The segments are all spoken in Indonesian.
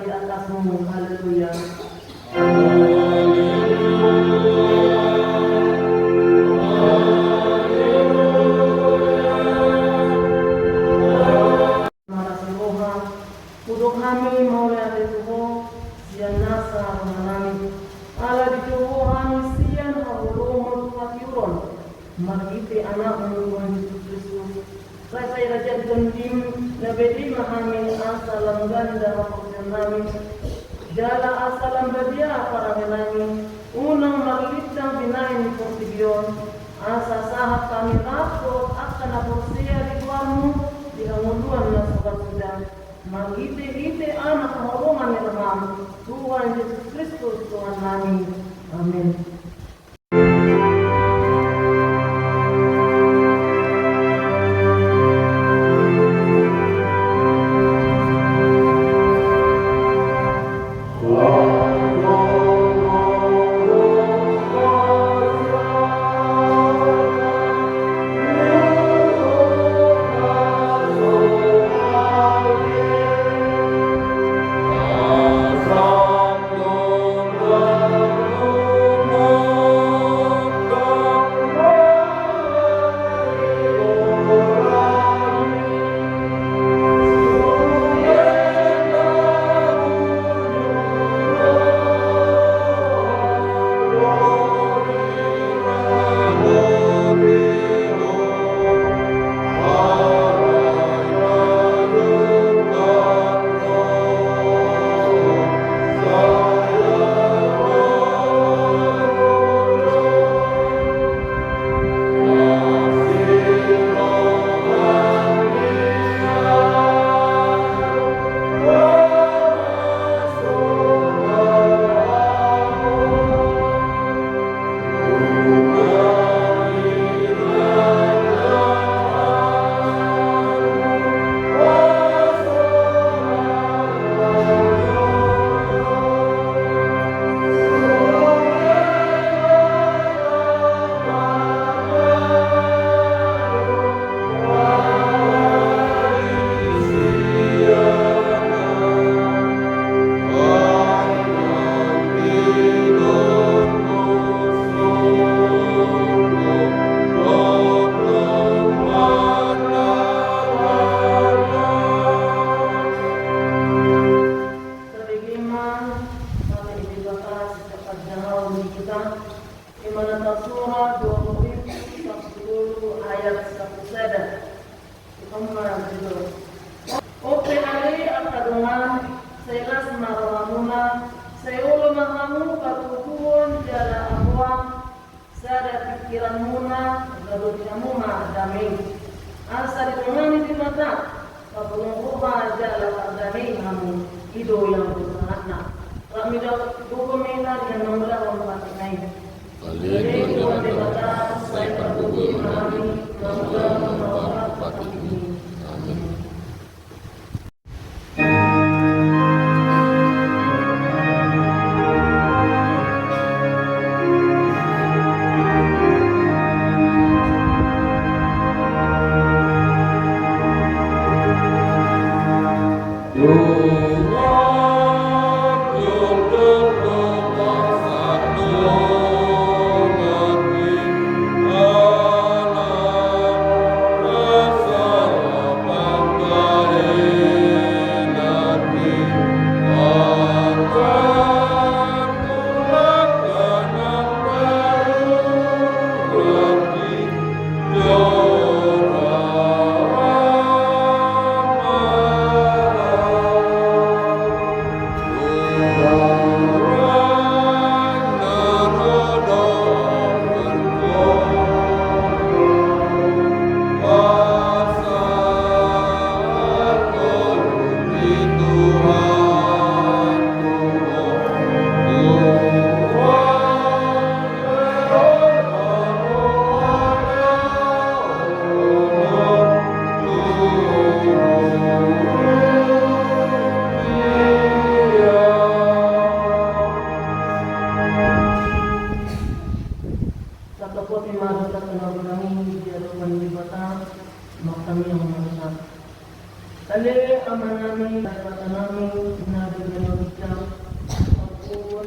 di atasmu. Haleluya. Kuduk kami mau ada tubuh sian nasa menami ala di tubuh kami sian habulumul patiuron magiti anak Tuhan Yesus Kristus saya raja gendim na bedi mahami asalam ganda maksudnami jala asalam badia para menami unang maglitang binain porsibion asa sahat kami takut akan aporsia di luarmu di hanguduan na sobat sudah magiti-iti anak kahulungan ni Tuhan Tuhan Yesus Kristus Tuhan kami. Amin.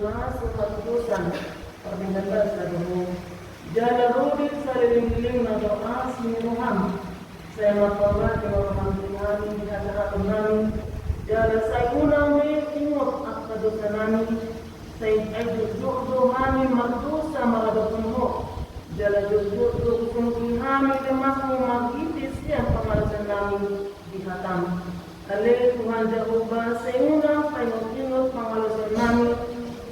naso hatusan perbincangan sadomo jala rodit saliling-liling na doa sininuham saya matawag ng mga namin di hadapan namin jala sa unang may ingot at kadosa namin sa ay duduk-duhani magdusa maradapun mo jala duduk-duduk kami lemasmu magitis yang pemalasan namin di hatam ale Tuhan Jehovah sa unang payot-ingot pangalasan namin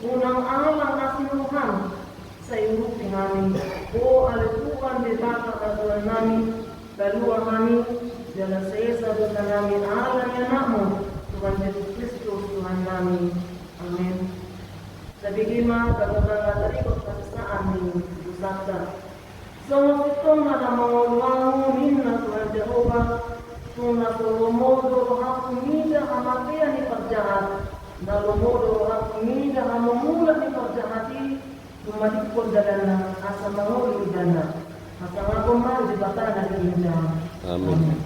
unang alang asinuhan sa irupi namin o alituan di bata katuan namin kaluan namin jala sa isa dosa namin alang yanakmo Tuhan Yesus Kristus Tuhan namin amen. Sabi gima kagabang atarikot kasasaan ni Busakta so makitong na namangulwangunin na Tuhan Jehovah kung natulumodo ang kumida ang matya ni pagjahat nalumodo ang kumida ang mumulat ni pagjahati tumalikod dalan na asa manguli dana asa nga kumar di bata na rinja. Amen.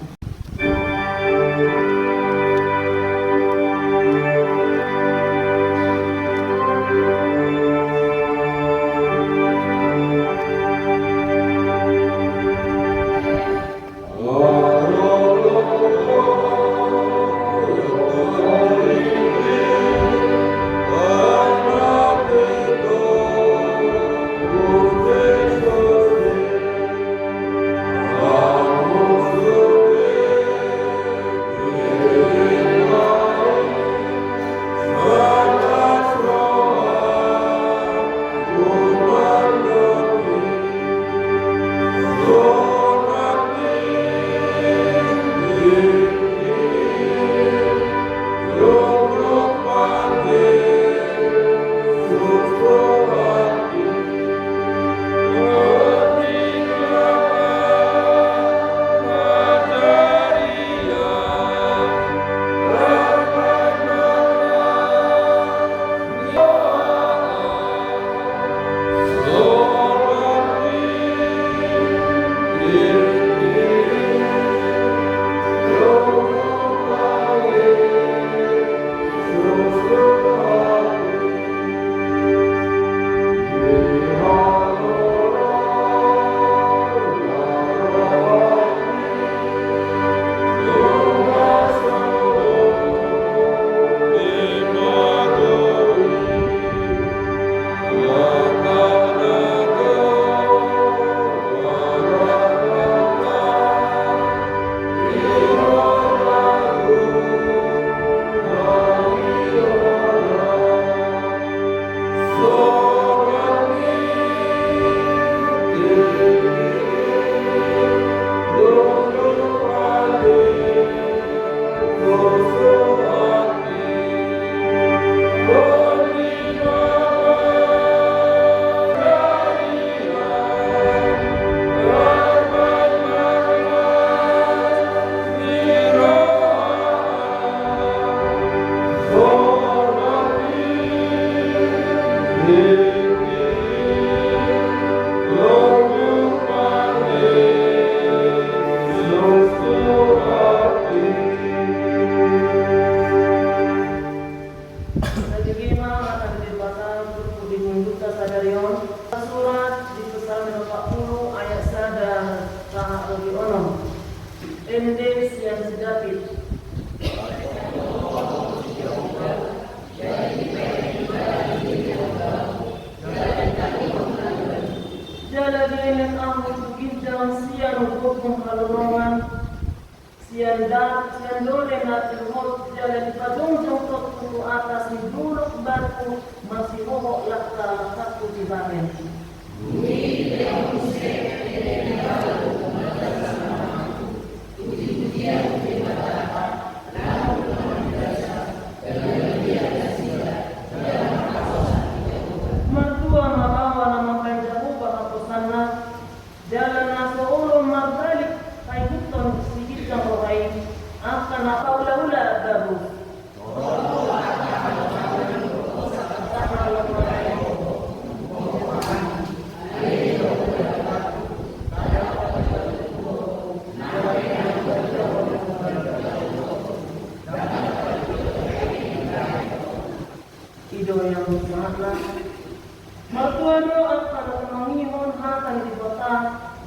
Magtuano at panagmangihon hatang dibota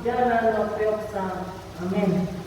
jalan na piyoksa. Amen.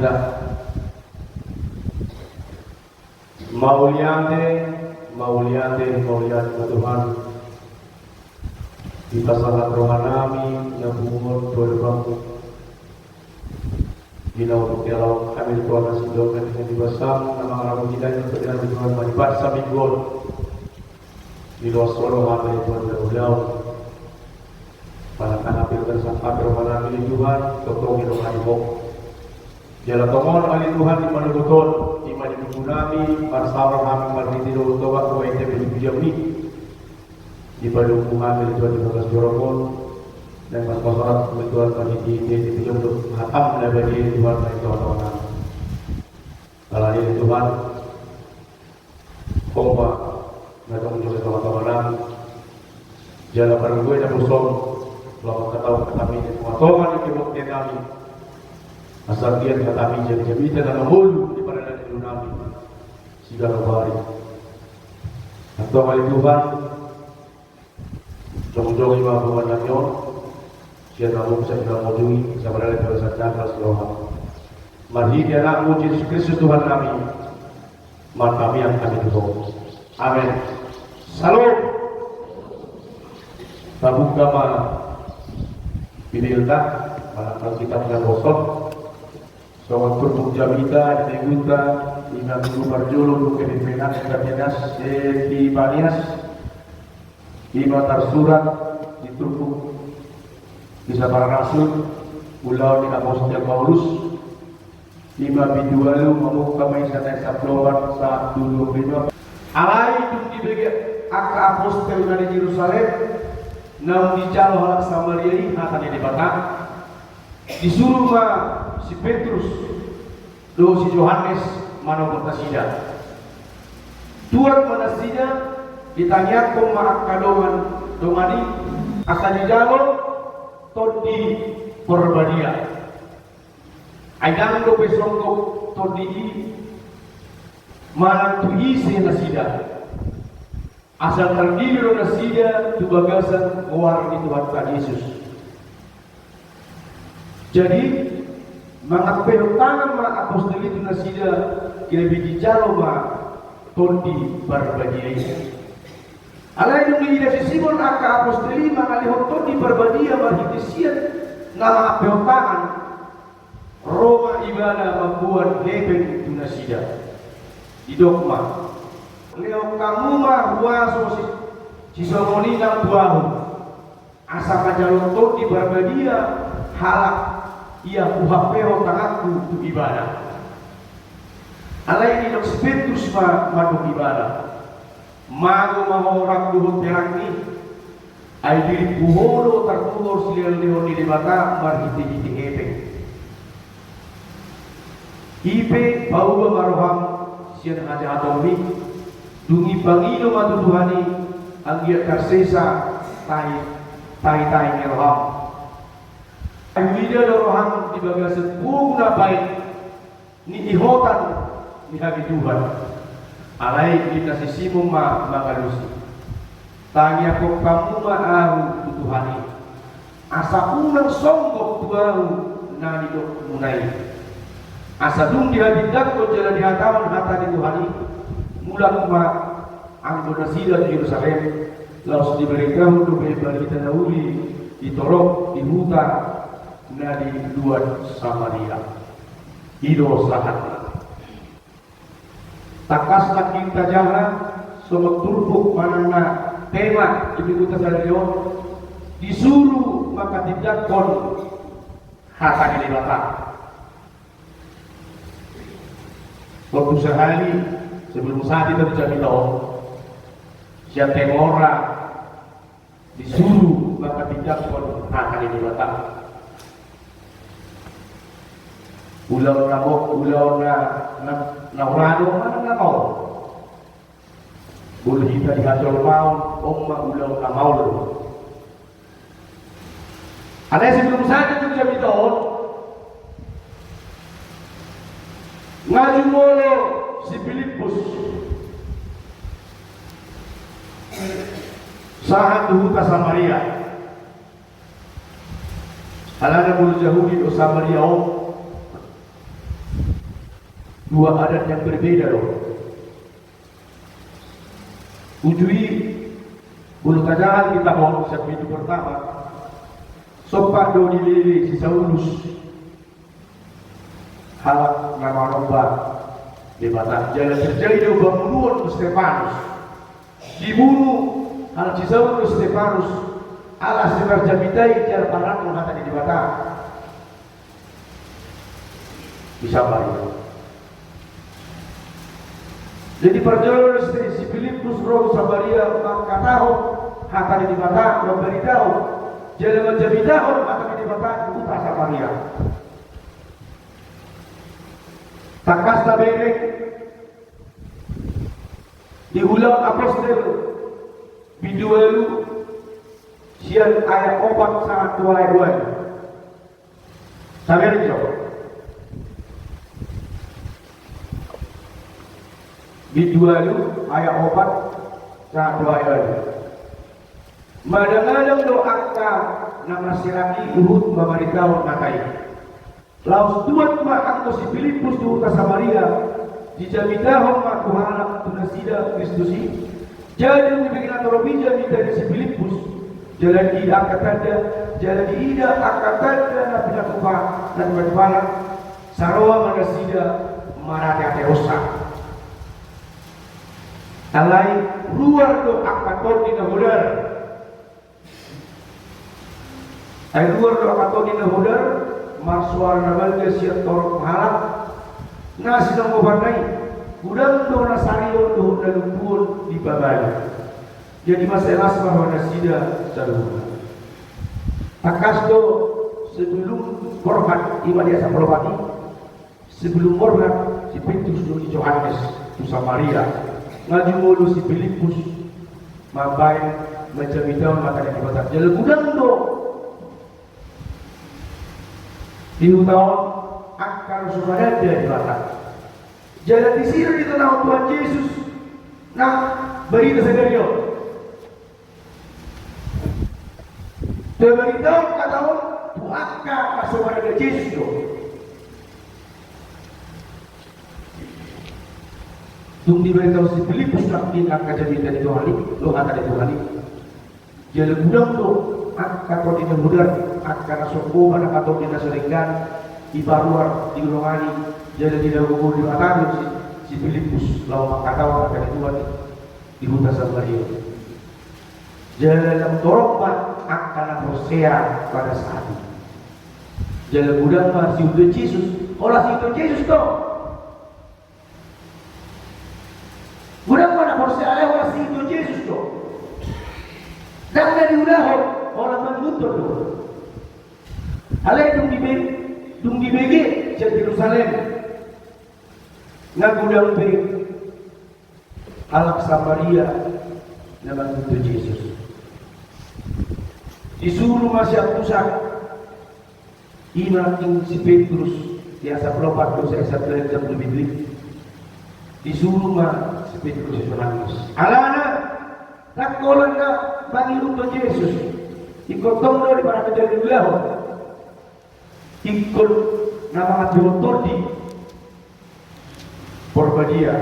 anda. Mauliate Tuhan. Di pasangan rohanami na bumur berbangku. Bila kalau kami Tuhan masih doakan dengan dibasam nama ramu kita yang berkenan Tuhan manipat sambil gol. Bila suara kami Tuhan berulang. Pada tanah pilter sampai rohanami Tuhan totong rohani mo. Jala tomon ali Tuhan di mana betul di mana digunami bersama kami merditi dulu tobat kau yang berjam ni di pada kami Tuhan di bagas jorokon dan masyarakat Tuhan merditi di tujuan untuk hatam bagi Tuhan dari Tuhan. Kalau ini Tuhan koma mereka menjadi Tuhan jala pergi dan busong lalu ketahui kami di Tuhan di kebukti kami. Asal dia kami jadi dan menghulu di pada dulu nabi segala hari. Atau kali Tuhan jong-jong ima bukan nyon siapa mau bisa kita mojui sebenarnya pada saat kelas doa. Mari dia nak muji Yesus Kristus Tuhan kami. Mari kami yang kami tuh. Amin. Salam. Tabung gama pilih pada kitab dan bosok. Soal turbuk jamita, neguta, ina minggu berjulur, kedepenan, kedepenas, di Banias, ima tersurat, di turbuk, bisa para rasul, ulau di apostol Paulus, ima bidualu, memuka maisana saploban, saat dulu berdua. Alai itu dibagi aka apostol dari Yerusalem, namun dicalo halak Samaria, akan dibatang, disuruh si Petrus do si Yohanes mana bertasida Tuhan manasida ditanya koma akadoman domani akan dijalo todi perbadia aidang do besongko todi mana tuhi se nasida asal terdiri do nasida tu bagasan war di Tuhan Yesus. Jadi mengapel tangan ma apostol itu nasida lebih dijalo ma tondi berbagi. Alai dong di Simon aka apostol mengalih tondi berbagi marhitisian nama apel tangan Roma ibadah membuat heben itu nasida di dogma. Leo kamu ma huaso si somoni nang buahu asa kajalo tondi berbagi halak ia uhapeo tangaku tu ibadah. Alai ni dok Petrus maduk ibadah. Mago mahorang duhut terangni. Ai diri buholo terkulur silial leon di debata marhiti epeng. Ipe pauba maroham sian aja atomi dungi bangino matu Tuhani anggia tersesa tai ngeroham. Ayuida doroham di bagian sepuluh baik ni ihotan ni hagi Tuhan. Alai kita sisimu makalusi. Tanya kok kamu ahu Tuhani. Asa unang songgok tuahu nani dok munai. Asa dung dihabidak ko jalan dihatawan hata di Tuhani. Mula kuma anggo nasida di Yerusalem. Lalu diberitahu untuk beri kita dahuli ditorok di hutan. Nadi luar Samaria Ido sahat Takas kita jalan Sobat turbuk manana tema Ibu kita salion disuruh maka tidak kon hata di batak. Waktu sehari sebelum saat itu bisa tahu siapa orang disuruh maka tidak kon hata di batak. Ulau na urado mana na kau? Ulau kita dihacol maun, omma ulau na maul. Ada sebelum saja tu jam itu, ngaju molo si Filipus, sahat duhu ka Samaria. Alana bulu Yahudi do Samaria Dua adat yang berbeda loh. Ujui bulu kajangan kita mau sepintu pertama. Sopak do dilili si Saulus. Halak nama lomba di batang jalan terjadi do pembunuhan ke Stefanus. Dibunuh halak si Saulus Stefanus. Alas sebar jamitai jar paran mengatakan di batang. Bisa balik. Jadi perjalanan si Filipus roh Samaria maka tahu hata di mata memberi tahu jalan menjadi tahu maka di mata buta Samaria. Takas taberek diulang apostol biduelu sian ayat 4 sangat tua ayat 2. Sabar jauh. Bidualu ayat 4 sangat tua ayat 2. Madang-madang doaka nama siraki Uhud memerintah nakai. Laus tuan ma si Filipus tu ke Samaria dijamitahum ma kuhalak tunasida Kristusi. Jadi dibikin atorobi dari si Filipus jalan di akatanda jalan di ida akatanda na pinakupa dan berpala sarawa manasida marati ateosa. Alai luar do akaton di nahudar. Ay luar do akaton di nahudar marsuar nabal ke siat torok halak nasi nang mabandai udang do nasario do dalumpur di babali. Jadi masalah bahwa nasida saluhur. Takas do sebelum hormat ibadah sapolopati sebelum hormat si Petrus do di Yohanes tu Samaria ngaju mulu si Filipus mabai macam itu maka di batas jalan udang do di tahun akan sudah ada di batas jalan di sini di tanah Tuhan Yesus nah beri kesegario beritahu kata orang buaka masuk pada Yesus do tung diberitahu si Filipus nakin akan jadi dari Tuhan lo kata dari Tuhan jalan gudang tu akan kau tidak mudah akan sokong akan kau tidak seringkan di baruar di golongan jalan tidak gugur di mata si Filipus lawan kata orang dari Tuhan di hutan Samaria jalan yang torokmat akan bersea pada saat itu jalan gudang masih udah Yesus olah si itu Yesus tu Gudang mana bersea lewat si itu Yesus tu dan dari udah orang menuntut tu alai dung di BG jadi Yerusalem ngagudang be alak Samaria nama itu Yesus disuruh masih pusat ing si Petrus biasa pelopat dosa esat dari jam lebih disuruh mah si Petrus menangis alana nakolan na bagi lupa Yesus ikotong dari para kejadian beliau ikut nama diotor di Porbadia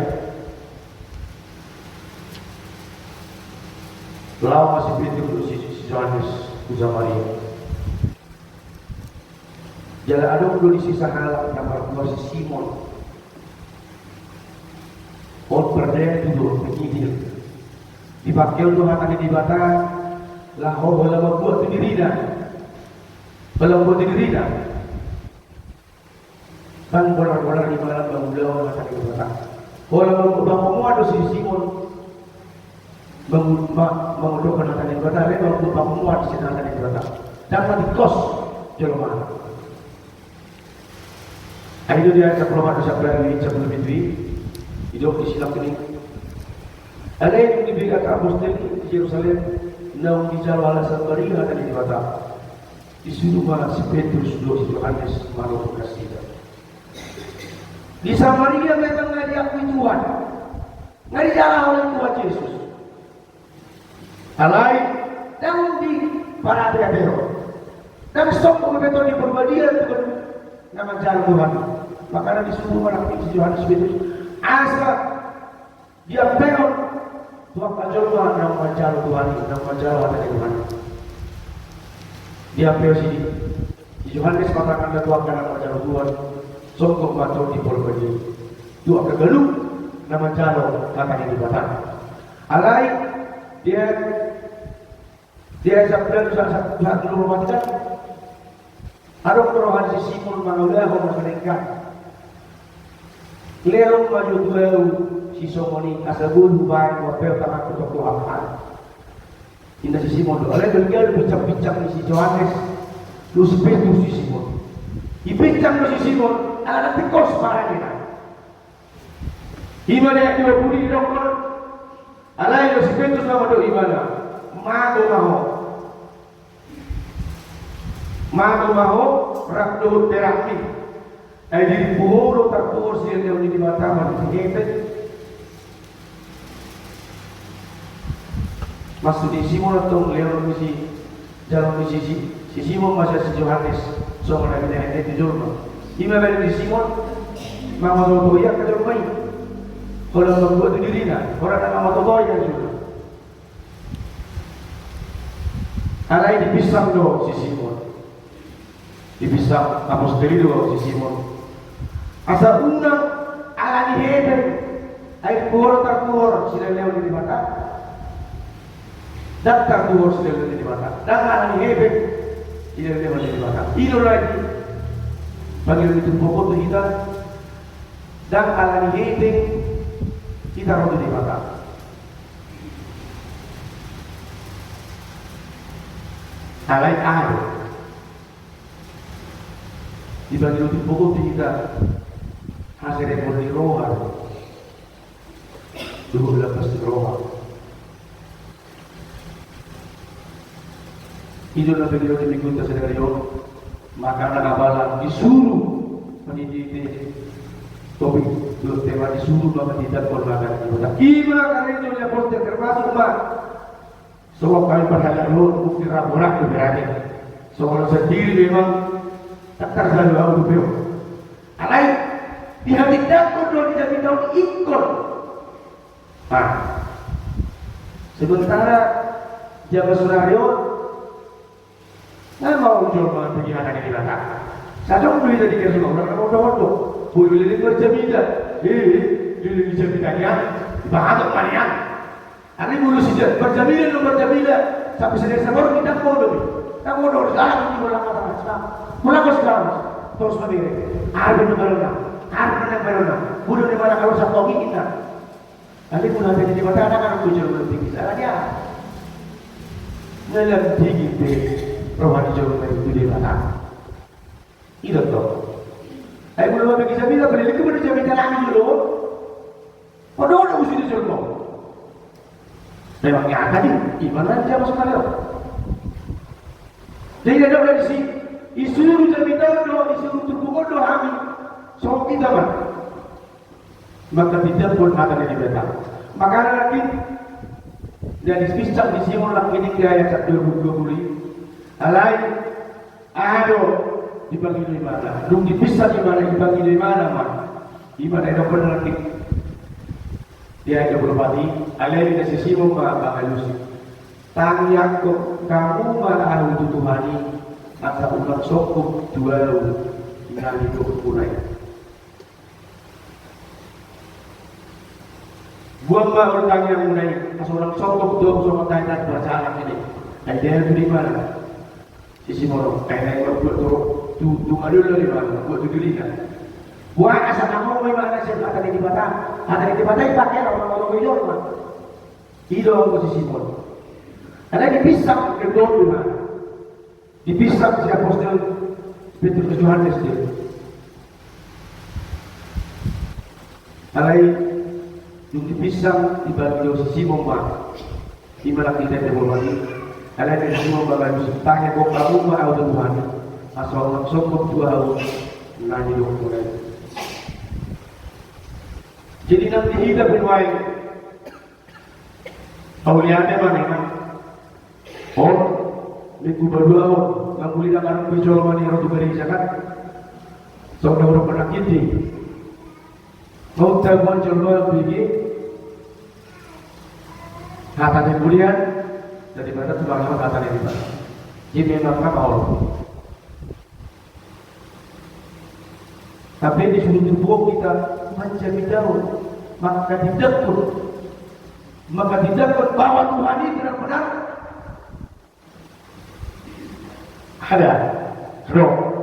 lalu masih Petrus si Yohanes Samaria jalan ada di sisa halak nomor 2 si Simon berdaya dulu penyihir dipakai untuk matanya di batang lahor bola membuat itu dirida bola membuat itu dirida kan bola-bola di malam bangun matanya di batang bola membuat ada si Simon mengudukkan matanya di batang dia bangun muat di sini matanya di batang dapat di kos jelma itu dia sebelum ada sebelum itu hidup di silam ini. Ada yang diberikan apostol di Yerusalem, naung di Jawa Samaria ada di Batam. Disuruh si Petrus dua si Yohanes malu kasih. Di Samaria mereka nggak diakui Tuhan, nggak dijalan oleh Tuhan Yesus. Alai dan di para adik-adik, dan sok betul di Porbadia itu nama jalan Tuhan. Makanya disuruh melatih si Yohanes Petrus. Asa dia peot Tuhan kajoba nang majalo Tuhan, nang majalo hati Tuhan. Dia peot sini. Si Yohanes katakan Tuhan nang majalo Tuhan. Songkok macam di polbadi. Tuhan kegeluk nang majalo hati di batang. Alai dia sabda satu rumah kita. Ada perubahan si Simon mangulah orang mereka. Leo maju tuau si Somoni asabun hubai wapel tanah kutok Tuhan. Indah si Simon. Oleh beliau bincang-bincang si Yohanes. Lu sepetu si Simon. Ibincang si Simon. Ada tekos parahnya. Ibadah yang 20 di dokter. Alai lu sepetu sama do ibadah. Mago rakdo terapi. Di puhuro tertulis yang di mata manusia. Maksud di Simon atau Leon misi jalan misi si Simon masih si Yohanes soalnya kita hendak dijurma. Ima beri di Simon mama toto ya kejurmai. Kalau membuat dirinya orang nama mama toto ya juga. Alai dipisah do si Simon. Dipisah apostoli do si Simon. Asa undang ala ni heden ay puro tertuor sila leon di mata. Dan tertuor sila leon di mata. Dan ala ni heden sila leon di mata. Ilo lagi bagi itu pokok tu kita. Dan ala ni heden kita rodo di mata. Alai air dibagi itu pokok tu kita. Hasil ekonomi rohan, dulu lepas rohan. Itu nanti kita dikut sesuatu, maka nak abalan disuruh mendidik topik, dulu tema disuruh mendidik korban kita. Gimana kali itu dia poster termasuk mak. Sebab kami perhatian lu bukti ramurak tu berani. Soal sendiri memang tak terlalu awal tu. Alai di hati dapur dua tidak tahu ikut. Sementara jaga sunario, saya mau coba pergi anak di belakang. Saya mau beli dari kerja orang mau tahu. Boleh beli berjamila. Beli berjamilanya, bahagia manian. Hari bulu sejak berjamila dan berjamila sampai sedang sabor kita bodoh. Tak bodoh sekarang ini bola kata macam. Bola kau sekarang terus berdiri. Ada nomor Harus benar-benar. Budak di mana kalau satu lagi kita. Nanti pulang dari di mana anak tujuh belum tinggi. Salahnya. Dalam tinggi di rohani jauh dari itu di mana. Itu toh. Ayo belum bagi saya bila beli kepada saya minta lagi dulu. Pada orang mesti dijual. Memang yang tadi iman aja masuk kalian. Jadi ada dari si isu jadi minta doa, isu terbuka doa kami. So kita maka tidak pun ada di belakang. Maka lagi dari pisang di Simon lagi ini ayat 120. Alai ado dibagi di mana? Dung dipisah di mana? Dibagi di mana mak? Di mana ada lagi? Dia ada berbagi. Alai dari Simon bahalus. Tanya kamu malah ahli Tuhani atau umat sokong dua tinggal di kulai. Buang orang yang mulai seorang sokong dua sama tanya berjalan ini. Ada di mana? Sisi mono, kayak buat tu ada di mana? Buat tu dirinya. Buat asal kamu memang ada ada di batang, ada di batang pakai orang hidup mah. Hidup posisi mono. Ada dipisah kedua di mana? Dipisah si apostol Petrus ke Yohanes dia. Alai yung dipisah dibagi si Simon ba? Di mana kita berbagi? Alai dari Simon bagai tanya kok kamu mau ada Tuhan? Asal sokong dua nani dong mulai. Jadi nanti hidup berway. Pauliannya mana? Minggu berdua nggak boleh dapat penjual mani roti beri zakat. Saudara pernah kiti. Mau tahu coba begini. Hatanya kemudian dari mana tuh bagaimana hatanya di mana? Ini memang Allah. Tapi di seluruh tubuh kita mencari tahu, maka tidak bahwa Tuhan ini benar-benar ada roh.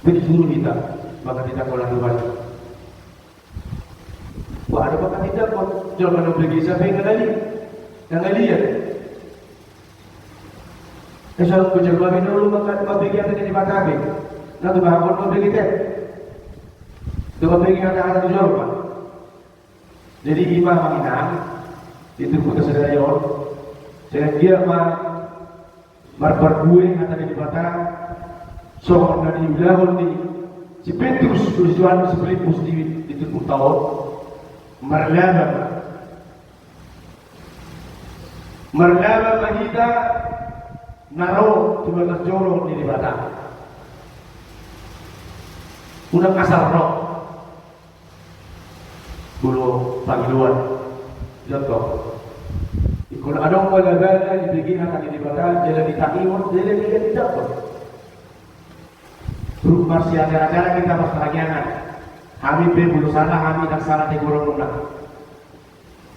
Di seluruh kita, maka tidak boleh Tuhan. Wah, ada maka tidak kok jangan pergi siapa yang lihat. Esok kucing babi dulu maka babi yang ada di mata babi. Nanti bahkan babi kita. Tu babi yang ada di jorok. Jadi imam menginam itu putus dari orang. Saya dia marbar yang ada di mata. Soal dari ulama ni si Petrus tujuan seperti muslim itu tahun marlaba kita naro cuma jorong di batang udah kasar roh bulu panggiluan jatuh ikut ada orang gagal dibikin akan di batang jalan di takiwan jalan di jatuh grup masih acara-acara kita berkelanjangan kami bulu sana kami dan sana di gorong runang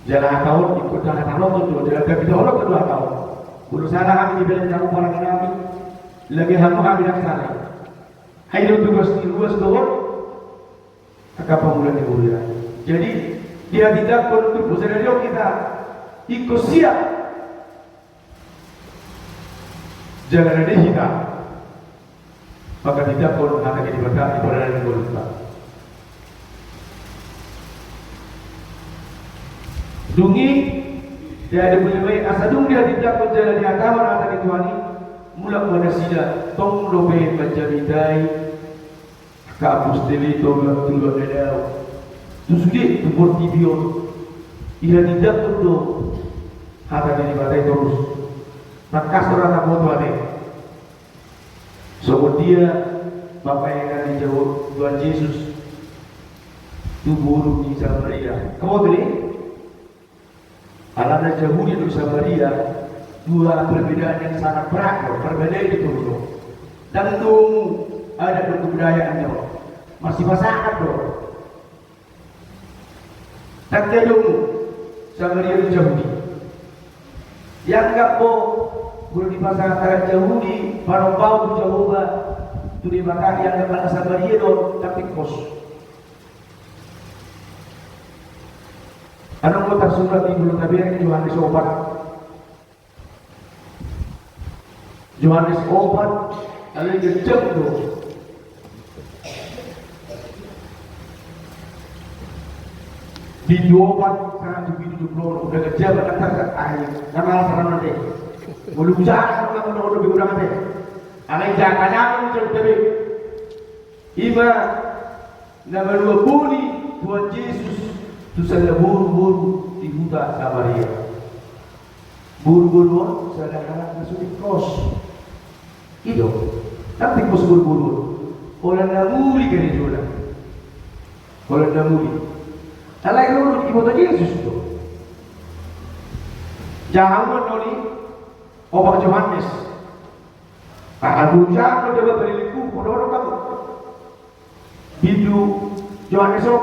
jalan tahun ikut jalan tahun itu jalan kita orang kedua tahun bulu sana kami dibeli jamu orang kami lagi hamu kami dan sana hai itu tugas di luas doang agak pemulihan di bulan jadi dia tidak perlu bersama kita ikut siap jalan ini kita maka tidak perlu ada di berkati pada yang berlipat. Dungi dia ada boleh asadung dia tidak berjalan di akawan ada di Tuhan mulak pada sida tong lobe menjadi dai kapus deli tolak tulak dedau susudi tubur tibion ia tidak perlu ada di batai terus nakas orang tak mau ada. So dia Bapak yang ada di jauh Tuhan Yesus itu buruk di Samaria. Kamu beli? Alana jauh di Samaria dua perbedaan yang sangat berat. Perbedaan itu loh. Dan itu ada kebudayaannya. Masih masyarakat loh. Dan jauh Samaria itu jauh. Yang enggak boleh di masyarakat Yahudi, parong-parong di Jehovah, itu di Makkah yang ada Samaria dong, tapi kos. Anong mo tersurat di bulan Nabi yang Yohanes 4? Yohanes 4, ada yang gejek tuh. Di 24, sangat di 70, udah gejek, kata air, nama sarana deh. Belum jangan kalau lebih kurang deh. Anak jangan aku cerita Iba nama dua buni Tuhan Yesus tu salah buru-buru di hutan Samaria. Buru-buru salah anak masuk di kos. Itu tapi kos buru-buru. Orang namuli kan itu lah. Orang namuli. Alai kalau di Tuhan Yesus tu. Jangan menoli Obat Yohanes. Aku jangan coba berliku pada kamu. Hidu Yohanes 4.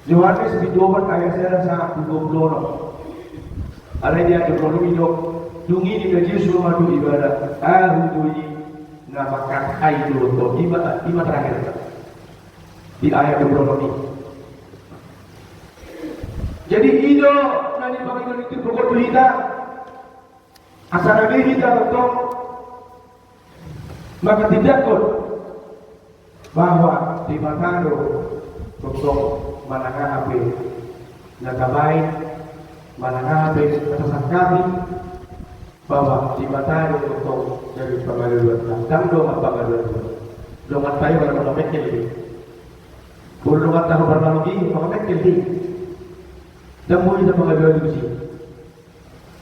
Yohanes hidu obat kaya saya rasa 20 orang. Ada dia di produk hidup. Dungi di Yesus rumah tu ibadah. Hudui namakan aidu to lima terakhir. Di ayat 20 ini. Jadi hidup nanti bagaimana itu pokok kita asal kita betul maka tidak pun bahwa di Matando untuk manakah HP nagabain manakah HP atasan kami bahwa di Matando untuk dari pengadilan dan doang pengadilan doang tayo wala mga ini puro doang tayo berlalu mga ini dan mulai dapat mengajar di sini.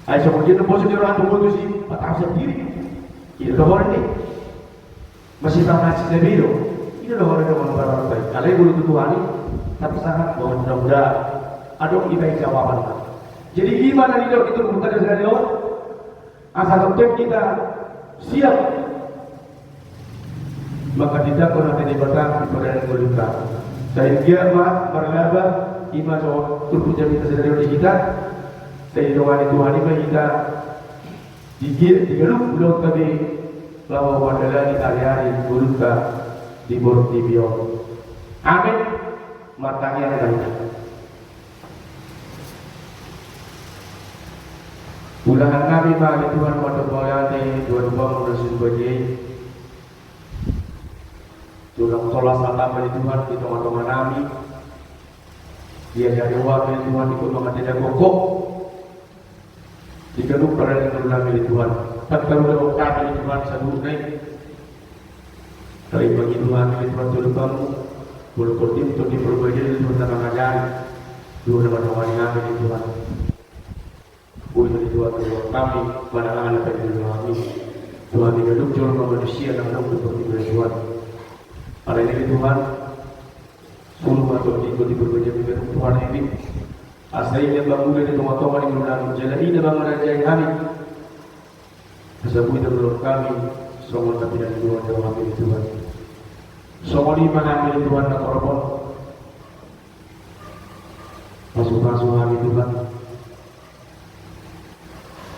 Ayah semuanya tu bos dia orang tu bos sini, patah sendiri. Ilo orang ni masih pangasih na biro. Ilo orang dengan barang baik. Kalau yang bulu Tuhan ni, tapi sangat bahwa mudah-mudahan ada kita jawaban. Jadi gimana hidup itu bukan dari Allah? Asal kita siap, maka tidak pernah dilibatkan di perjalanan kehidupan. Sehingga berlaba iman terpuja kita sendiri di kita. Sehingga Tuhan ini kita digeluk belum kami lawa wadala di hari-hari guluka di borok di bio. Amin. Matanya ada. Ulahan kami bagi Tuhan pada bayani 2020 Tuhan tolak salam bagi Tuhan di teman-teman kami. Dia dari wakil Tuhan ikut mengajar pokok. Jika lu pernah dengar milik Tuhan, tak tahu dah kami milik Tuhan satu naik. Kali bagi Tuhan milik Tuhan tu kamu, boleh kortim tu diperbaiki Tuhan tak mengajar. Dua teman-teman kami milik Tuhan. Boleh milik Tuhan kami pada anak milik kami. Tuhan digaduk jual manusia dan hidup seperti milik Tuhan. Ada ini Tuhan, suruh atau ikut diperbaiki milik Tuhan ini. Asalnya bangun dari teman-teman yang menang jalani dan bangun dari kami. Kesabui dan kami, semua tapi dan Tuhan yang mengambil Tuhan. Semua di mana milik Tuhan nak korban. Masuk-masuk kami Tuhan.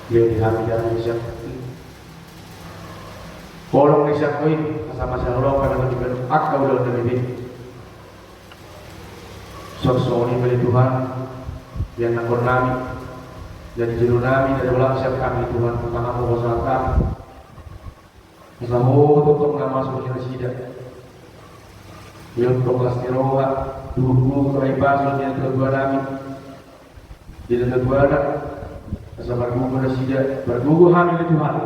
Dia dihami dan isyak. Kolong isyak kau sama-sama Allah pada menjadi akal dalam diri. Semua di milik Tuhan. Yang nakor kami dari juru kami dari ulang siap kami Tuhan tentang apa masalah kami Masalah untuk nama semuanya sidak yang untuk kelas tiroha dulu keraipasun yang kedua kami di dalam kedua anak asal bergugu dan sidak bergugu hamil Tuhan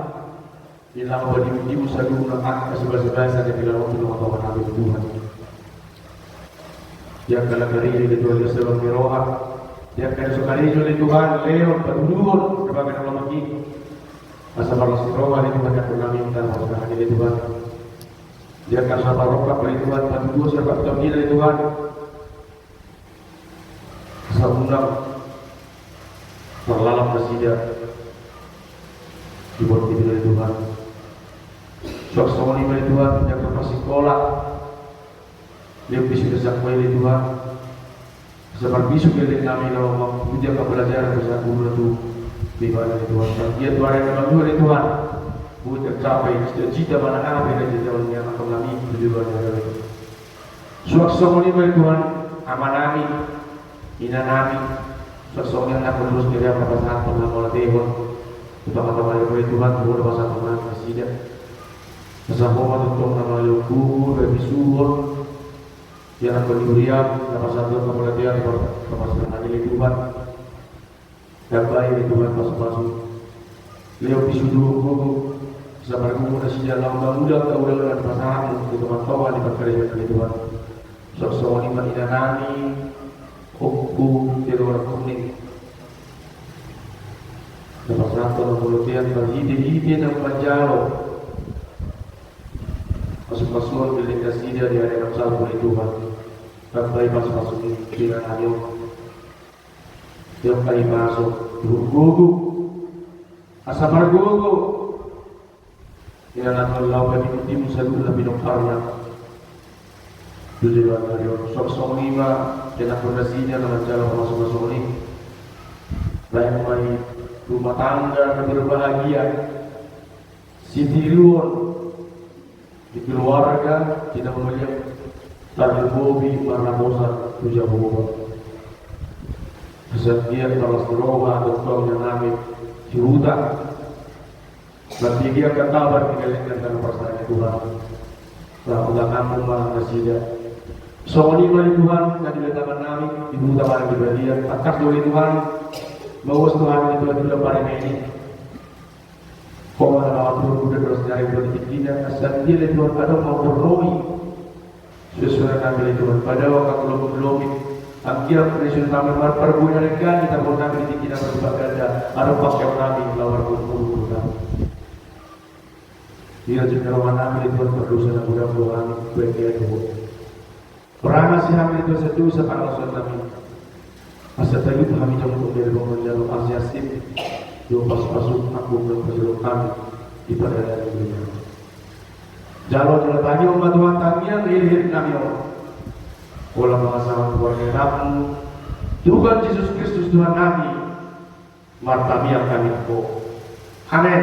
di dalam badi musa dulu nak sebelah-sebelah saja bila waktu teman-teman hamil Tuhan yang kalau dari ini kedua sebab tiroha yang kaya sekali oleh Tuhan lewat berduduk sebagai Allah lagi masa balas roha itu banyak kami minta masalah dari Tuhan dia akan sabar roka oleh Tuhan berduduk serta bertemu dari Tuhan asal undang terlalam bersidak dibuat dari Tuhan sok-sok ini dari Tuhan yang berpasti sekolah dia bisa kesakuan dari Tuhan seperti bisu kali kami lawan puja kebelajaran bersama guru itu di mana Tuhan. Dia Tuhan yang membantu Tuhan. Buat tercapai cita-cita mana apa yang dijalankan akan kami tujuan dari. Suasana ini Tuhan aman kami, ina kami, suasana yang nak terus kira apa saat pengamal Tuhan. Utama-utama dari Tuhan boleh bahasa Tuhan tidak. Bersama untuk nama Yuku dari Suhur. Yang akan diberiam dapat satu kemudian kepastian adil Tuhan dan baik Tuhan masuk-masuk beliau disuruh sabar guru dan sejarah muda kemudian dan pasangan di teman-teman di perkara Tuhan sok-sok iman inanami hukum di luar kuning dapat satu kemudian berhidi-hidi dan menjalo masuk-masuk bilik kasih di hadapan salib Tuhan. Bapak masuk dengan ayo. Tiap kali masuk, gugu, asal bergugu. Yang nak lalu kami mesti musalul lebih dokternya. Tujuan dari sok-sok lima, dan fondasinya dengan cara masuk-masuk ini. Baik mulai rumah tangga yang berbahagia, sitirun di keluarga tidak melihat terbobi karena bosan tujuh boba. Setiap kalau seroba atau yang kami dihutan, nanti dia akan kabar tinggalkan dengan perasaan Tuhan. Lakukan kamu manusia. Soalnya dari Tuhan yang diletakkan kami dihutan pada keberanian. Atas dari Tuhan, bahwa Tuhan itu adalah pada ini. Kau malah berbuat terus dari politik tidak. Asal dia Tuhan ada mau berroi. Sesuai kami Tuhan pada waktu belum akhir presiden kami perbuatan negara kita pun kami tidak berubah ganda ada pakai kami lawan guru kami Dia juga mana itu berdosa dan mudah-mudahan baiknya itu. Perana si hamil itu satu sekarang sudah kami. Asa tayu kami jauh dari menjalur Asia Sip. Dua pas-pasuk aku dan pasuk kami di pada dunia. Jalur tadi umat Tuhan tanya lihir kami. Pola mengasah keluarga kamu. Tuhan Yesus Kristus Tuhan kami. Martabia kami kok. Amin.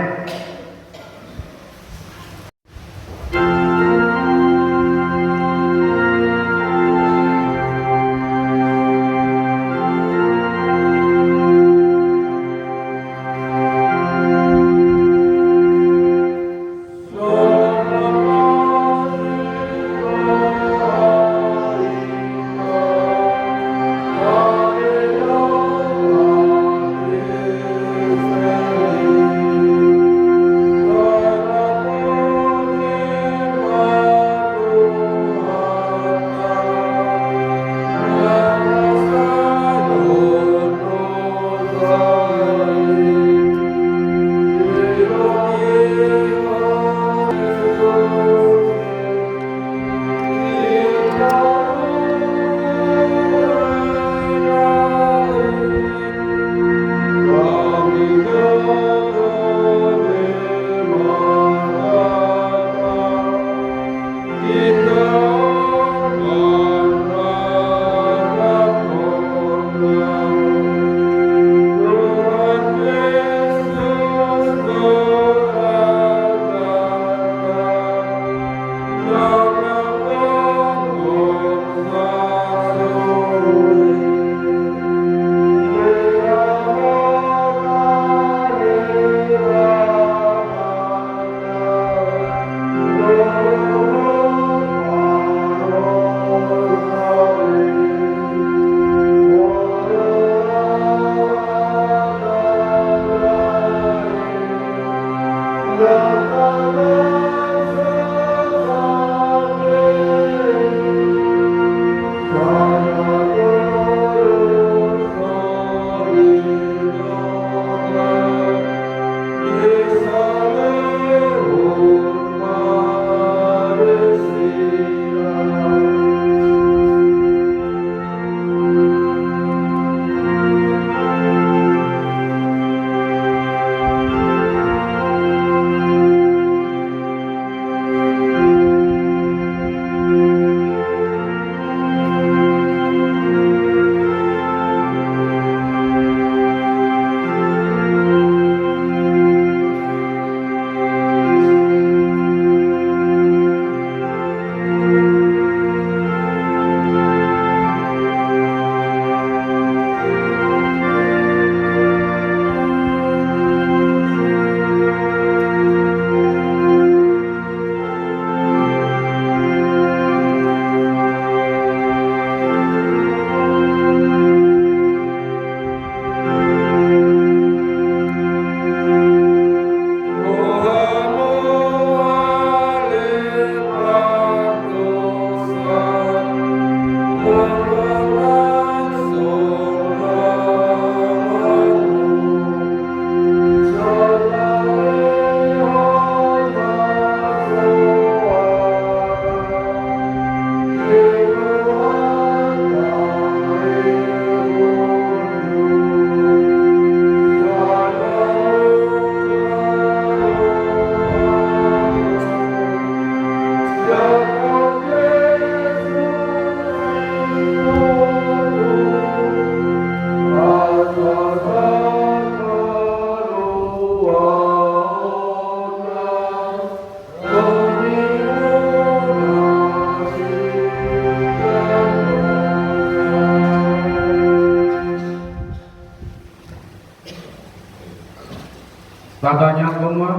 Katanya koma,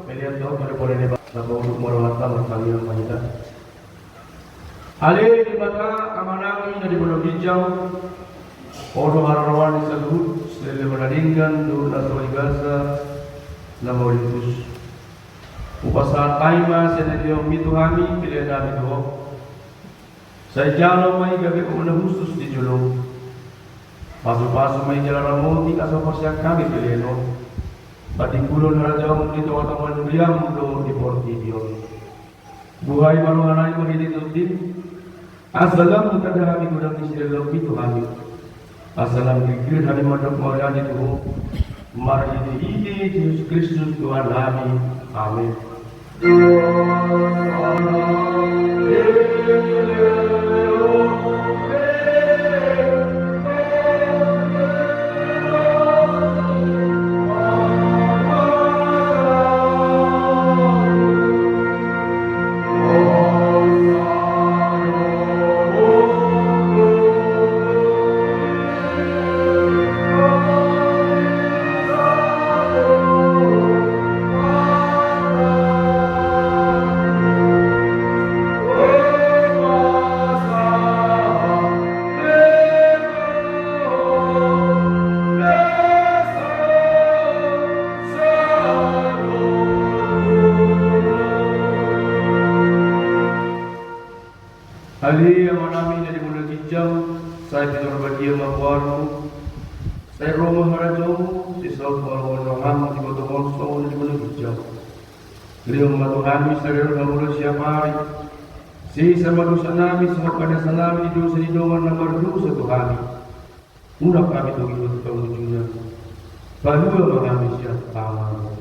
pilihan Tuhan boleh lebat nama untuk merwata berkali yang banyak. Ali di mata amanami dari Pulau Hijau, Odo Harawan di Sebut, Sele Menadingkan, Dulu Atau Gaza, nama Olympus. Upasa Taima, Senadio Mituhami, pilihan Nabi Tuhan. Saya jalo mai gabi umna khusus di Julung. Pasu-pasu mai jalan ramoti asal persiap kami pilihan. Patikulon harajam dito ataman William do di Portillo. Buhay manuhanay mahili tutin. Asalam kadahami gudang isilalam itu kami. Asalam gigir hari madap maulani tuh. Mari ide Yesus Kristus Tuhan kami. Amin. Ali yang manami dari mula kijam, saya pinor badia mapuarmu, saya Roma harajomu, si saud malawon raham, di batu monso dari mula kijam. Beliau mematuhani saya dalam mula siapari, si sama dosa nami, semua pada sanami, dosa di doman nomor dosa Tuhani. Unak kami tuh itu pengunjungnya. Baru kami siap taman.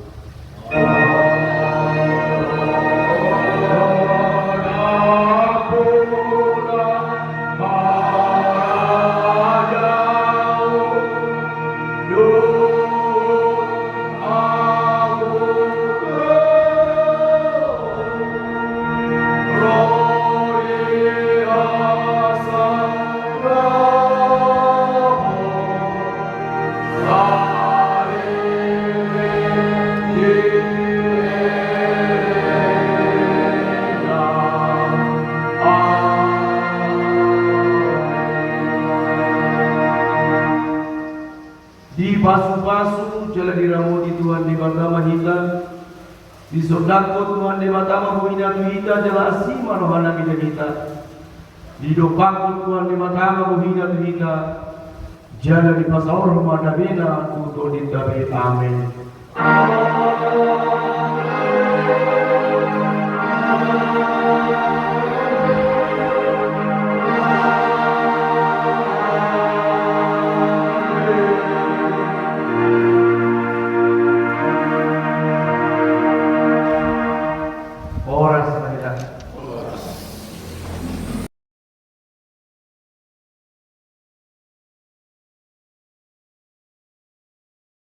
Di pasu-pasu jalan diramudi Tuhan di mata mahita, di sodako Tuhan di mata mahuina tuhita jalan asima rohana bila kita, di dopaku Tuhan di mata mahuina tuhita, jalan di pasar rumah dabina tuto di tabi amin.